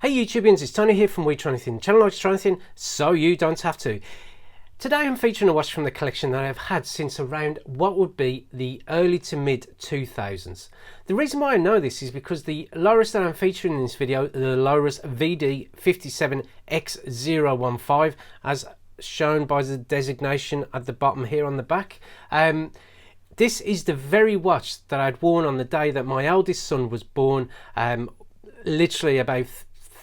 Hey Youtubians, it's Tony here from We Try Anything, the channel likes to try anything so you don't have to. Today I'm featuring a watch from the collection that I've had since around what would be the early to mid 2000s. The reason why I know this is because the LORUS that I'm featuring in this video, the LORUS VD57-X015, as shown by the designation at the bottom here on the back. This is the very watch that I'd worn on the day that my eldest son was born, literally about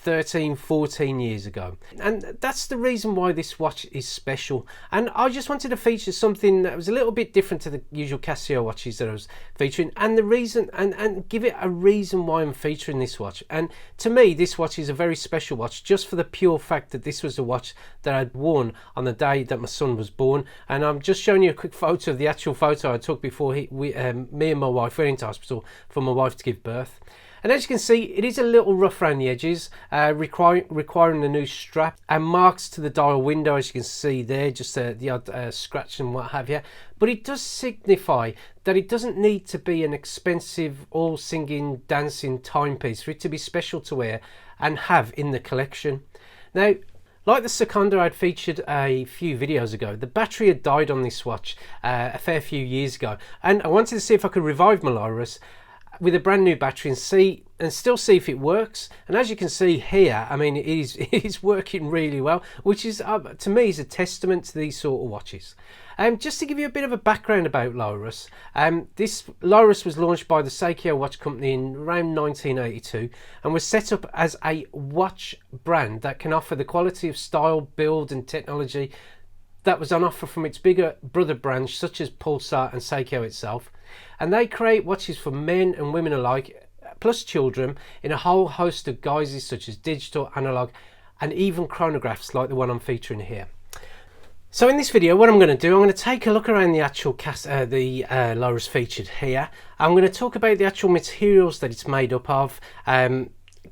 13-14 years ago, and that's the reason why this watch is special. And I just wanted to feature something that was a little bit different to the usual Casio watches that I was featuring, and the reason and give it a reason why I'm featuring this watch. And to me, this watch is a very special watch just for the pure fact that this was a watch that I'd worn on the day that my son was born. And I'm just showing you a quick photo of the actual photo I took before me and my wife went into hospital for my wife to give birth. And as you can see, it is a little rough around the edges, requiring a new strap, and marks to the dial window, as you can see there, just the odd scratch and what have you. But it does signify that it doesn't need to be an expensive, all singing, dancing timepiece for it to be special to wear and have in the collection. Now, like the Seconda I'd featured a few videos ago, the battery had died on this watch a fair few years ago, and I wanted to see if I could revive my LORUS with a brand new battery and still see if it works. And as you can see here, I mean, it is working really well, which is to me is a testament to these sort of watches. Just to give you a bit of a background about LORUS, this LORUS was launched by the Seiko watch company in around 1982 and was set up as a watch brand that can offer the quality of style, build and technology that was on offer from its bigger brother brands such as Pulsar and Seiko itself. And they create watches for men and women alike, plus children, in a whole host of guises such as digital, analog and even chronographs like the one I'm featuring here. So in this video, what I'm going to do, I'm going to take a look around the actual LORUS featured here. I'm going to talk about the actual materials that it's made up of,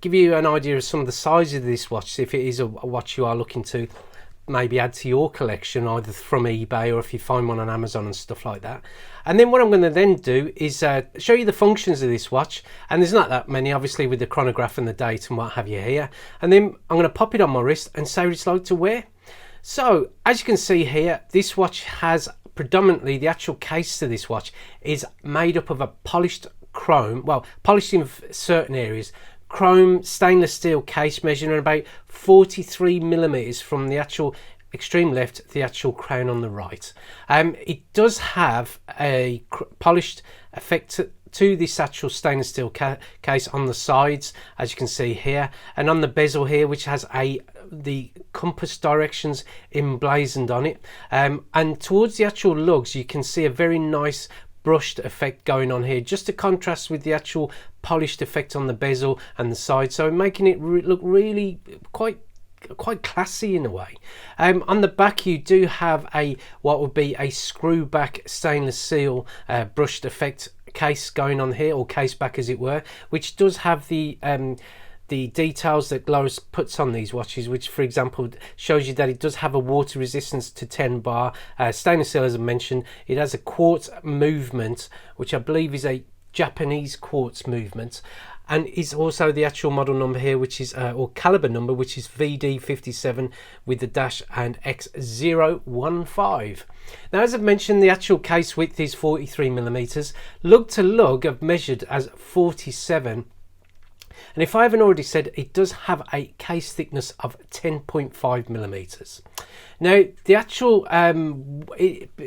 give you an idea of some of the sizes of this watch, if it is a watch you are looking to maybe add to your collection either from eBay or if you find one on Amazon and stuff like that. And then what I'm going to then do is show you the functions of this watch, and there's not that many obviously with the chronograph and the date and what have you here. And then I'm going to pop it on my wrist and say what it's like to wear. So as you can see here, this watch has predominantly, the actual case to this watch is made up of a polished chrome, well, polished in certain areas, chrome stainless steel case measuring about 43 millimeters from the actual extreme left to the actual crown on the right. It does have a polished effect to this actual stainless steel case on the sides, as you can see here, and on the bezel here, which has the compass directions emblazoned on it, and towards the actual lugs you can see a very nice brushed effect going on here, just to contrast with the actual polished effect on the bezel and the side, so making it look really quite classy in a way. On the back you do have what would be a screw back stainless steel brushed effect case going on here, or case back as it were, which does have the details that LORUS puts on these watches, which for example shows you that it does have a water resistance to 10 bar, stainless steel as I mentioned. It has a quartz movement, which I believe is a Japanese quartz movement, and is also the actual model number here, which is or caliber number, which is VD57 with the dash and X015. Now, as I've mentioned, the actual case width is 43 millimeters. Lug to lug I've measured as 47. And if I haven't already said, it does have a case thickness of 10.5 millimeters. Now, the actual,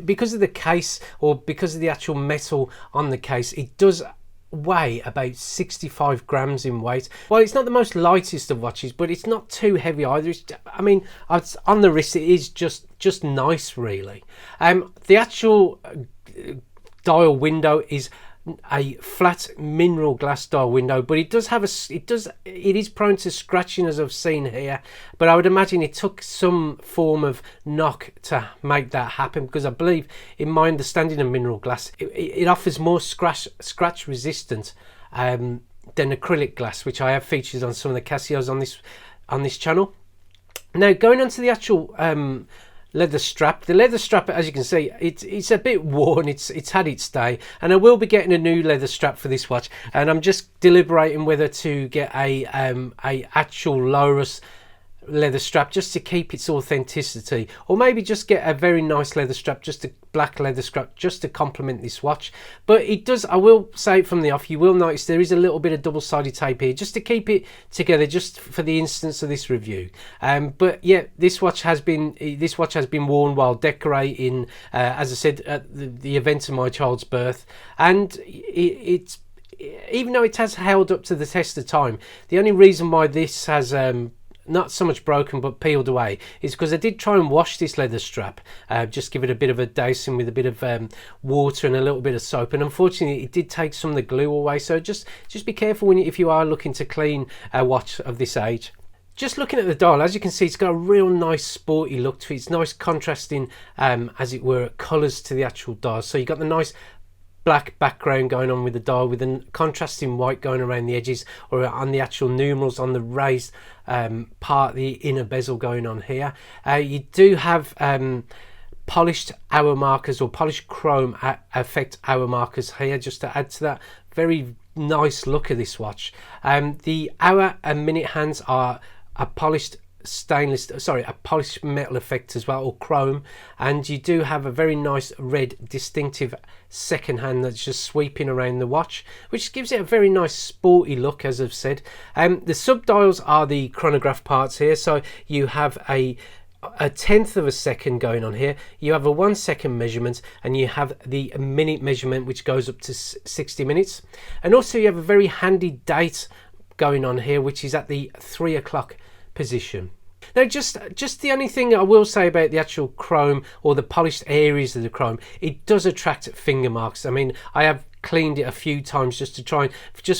because of the case, or because of the actual metal on the case, it does weigh about 65 grams in weight. Well, it's not the most lightest of watches, but it's not too heavy either. I mean, on the wrist, it is just nice, really. The actual dial window is a flat mineral glass dial window, but it does have it is prone to scratching, as I've seen here, but I would imagine it took some form of knock to make that happen, because I believe, in my understanding of mineral glass, it offers more scratch resistant than acrylic glass, which I have featured on some of the Casios on this channel. Now, going on to the actual leather strap. The leather strap, as you can see, it's a bit worn. It's had its day, and I will be getting a new leather strap for this watch, and I'm just deliberating whether to get a actual LORUS leather strap just to keep its authenticity, or maybe just get a very nice leather strap, just a black leather strap, just to complement this watch. But it does, I will say it from the off, you will notice there is a little bit of double-sided tape here just to keep it together, just for the instance of this review. But yeah, this watch has been worn while decorating, as I said, at the event of my child's birth, and it's even though it has held up to the test of time, the only reason why this has not so much broken but peeled away is because I did try and wash this leather strap, just give it a bit of a dousing with a bit of water and a little bit of soap, and unfortunately it did take some of the glue away. So just be careful if you are looking to clean a watch of this age. Just looking at the dial, as you can see, it's got a real nice sporty look to it. It's nice contrasting, as it were, colours to the actual dial. So you've got the nice black background going on with the dial, with a contrasting white going around the edges, or on the actual numerals on the raised part, the inner bezel going on here. You do have polished hour markers, or polished chrome effect hour markers here, just to add to that very nice look of this watch. The hour and minute hands are a polished a polished metal effect as well, or chrome, and you do have a very nice red distinctive second hand that's just sweeping around the watch, which gives it a very nice sporty look, as I've said. The sub dials are the chronograph parts here, so you have a tenth of a second going on here, you have a 1 second measurement, and you have the minute measurement, which goes up to 60 minutes, and also you have a very handy date going on here, which is at the 3 o'clock position. Now, just the only thing I will say about the actual chrome, or the polished areas of the chrome, it does attract finger marks. I mean, I have cleaned it a few times just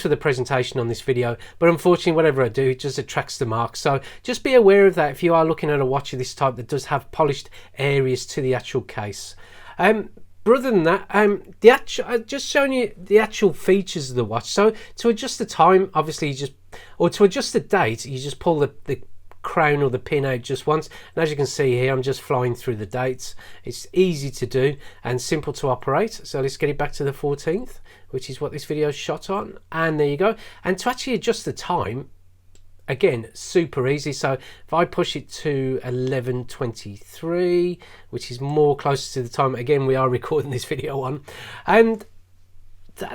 for the presentation on this video, but unfortunately whatever I do, it just attracts the marks. So just be aware of that if you are looking at a watch of this type that does have polished areas to the actual case. But other than that, just showing you the actual features of the watch. So to adjust the time, obviously to adjust the date, you just pull the crown or the pin out just once, and as you can see here, I'm just flying through the dates. It's easy to do and simple to operate. So let's get it back to the 14th, which is what this video is shot on, and there you go. And to actually adjust the time, again, super easy. So if I push it to 11:23, which is more closer to the time, again, we are recording this video on, and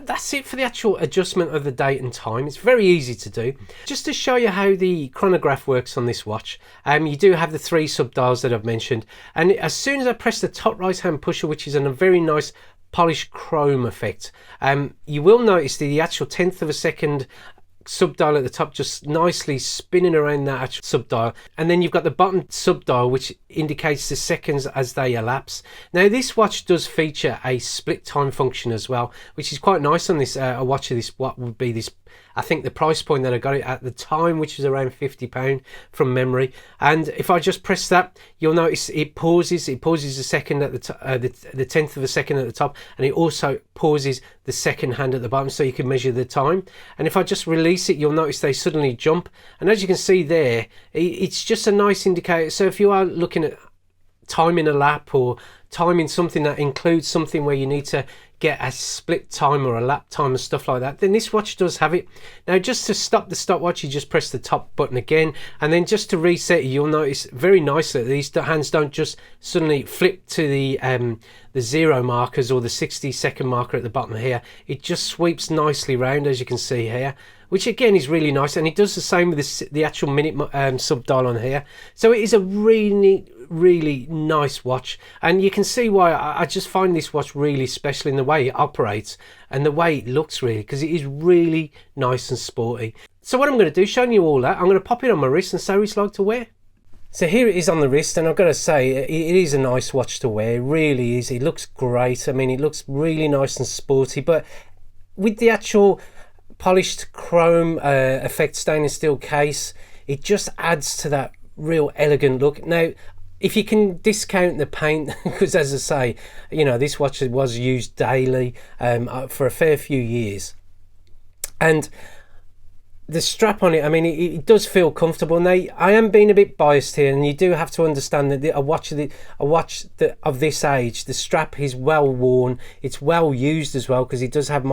that's it for the actual adjustment of the date and time. It's very easy to do. Just to show you how the chronograph works on this watch, you do have the 3 sub dials that I've mentioned, and as soon as I press the top right hand pusher, which is in a very nice polished chrome effect, you will notice the actual tenth of a second sub dial at the top just nicely spinning around that actual sub dial, and then you've got the bottom sub dial which indicates the seconds as they elapse. Now this watch does feature a split time function as well, which is quite nice on this a watch of this, what would be this, I think the price point that I got it at the time, which was around £50 from memory. And if I just press that, you'll notice it pauses a second at the tenth of a second at the top, and it also pauses the second hand at the bottom, so you can measure the time. And if I just release it, you'll notice they suddenly jump, and as you can see there, it's just a nice indicator. So if you are looking at timing a lap, or timing something that includes something where you need to get a split time or a lap time and stuff like that, then this watch does have it. Now just to stop the stopwatch, you just press the top button again, and then just to reset it, you'll notice very nicely these hands don't just suddenly flip to the 0 markers or the 60-second marker at the bottom here. It just sweeps nicely round, as you can see here, which again is really nice, and it does the same with the actual minute sub dial on here. So it is a really nice watch, and you can see why I just find this watch really special in the way it operates and the way it looks, really, because it is really nice and sporty. So what I'm going to do, showing you all that, I'm going to pop it on my wrist and say what it's like to wear. So here it is on the wrist, and I've got to say it is a nice watch to wear. It really is. It looks great. I mean, it looks really nice and sporty, but with the actual polished chrome effect stainless steel case, it just adds to that real elegant look. Now if you can discount the paint, because as I say, you know, this watch was used daily for a fair few years, and the strap on it, I mean, it does feel comfortable, and I am being a bit biased here, and you do have to understand that a watch of this age, the strap is well worn, it's well used as well, because it does have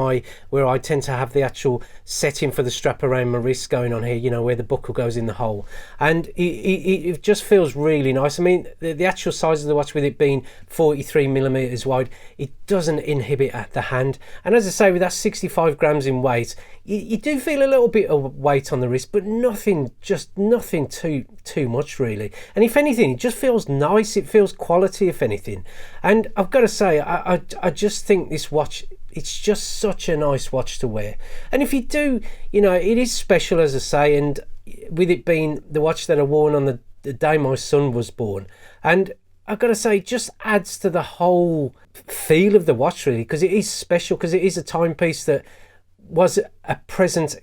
where I tend to have the actual setting for the strap around my wrist going on here, you know, where the buckle goes in the hole, and it just feels really nice. I mean, the actual size of the watch, with it being 43mm wide, it doesn't inhibit at the hand, and as I say, with that 65 grams in weight, you do feel a little bit of weight on the wrist, but nothing too much really. And if anything, it just feels nice, it feels quality if anything. And I've got to say, I just think this watch, it's just such a nice watch to wear. And if you do, you know, it is special, as I say, and with it being the watch that I wore on the day my son was born, and I've got to say, it just adds to the whole feel of the watch really, because it is special, because it is a timepiece that was a present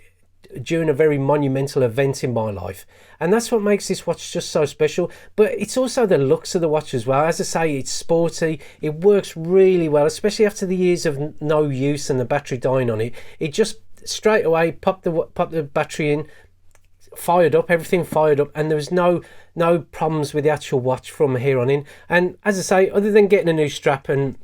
during a very monumental event in my life, and that's what makes this watch just so special. But it's also the looks of the watch as well. As I say, it's sporty, it works really well, especially after the years of no use and the battery dying on it. It just straight away pop the battery in, fired up, everything fired up, and there was no problems with the actual watch from here on in. And as I say, other than getting a new strap, and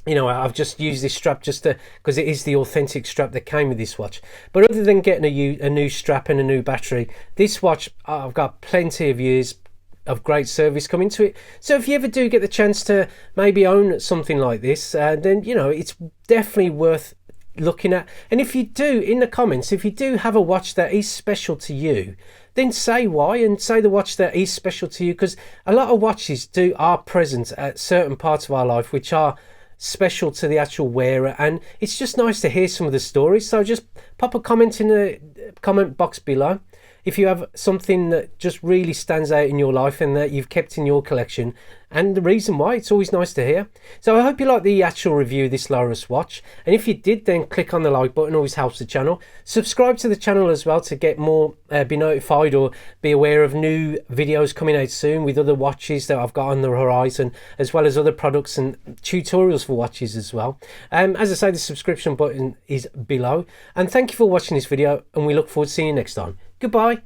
you know, I've just used this strap just because it is the authentic strap that came with this watch. But other than getting a new strap and a new battery, this watch, I've got plenty of years of great service coming to it. So if you ever do get the chance to maybe own something like this, then, you know, it's definitely worth looking at. And if you do, in the comments, if you do have a watch that is special to you, then say why, and say the watch that is special to you, because a lot of watches are present at certain parts of our life which are special to the actual wearer, and it's just nice to hear some of the stories. So just pop a comment in the comment box below if you have something that just really stands out in your life and that you've kept in your collection, and the reason why. It's always nice to hear. So I hope you liked the actual review of this LORUS watch, and if you did, then click on the like button, always helps the channel. Subscribe to the channel as well to get more, be notified or be aware of new videos coming out soon with other watches that I've got on the horizon, as well as other products and tutorials for watches as well. As I say, the subscription button is below, and thank you for watching this video, and we look forward to seeing you next time. Goodbye.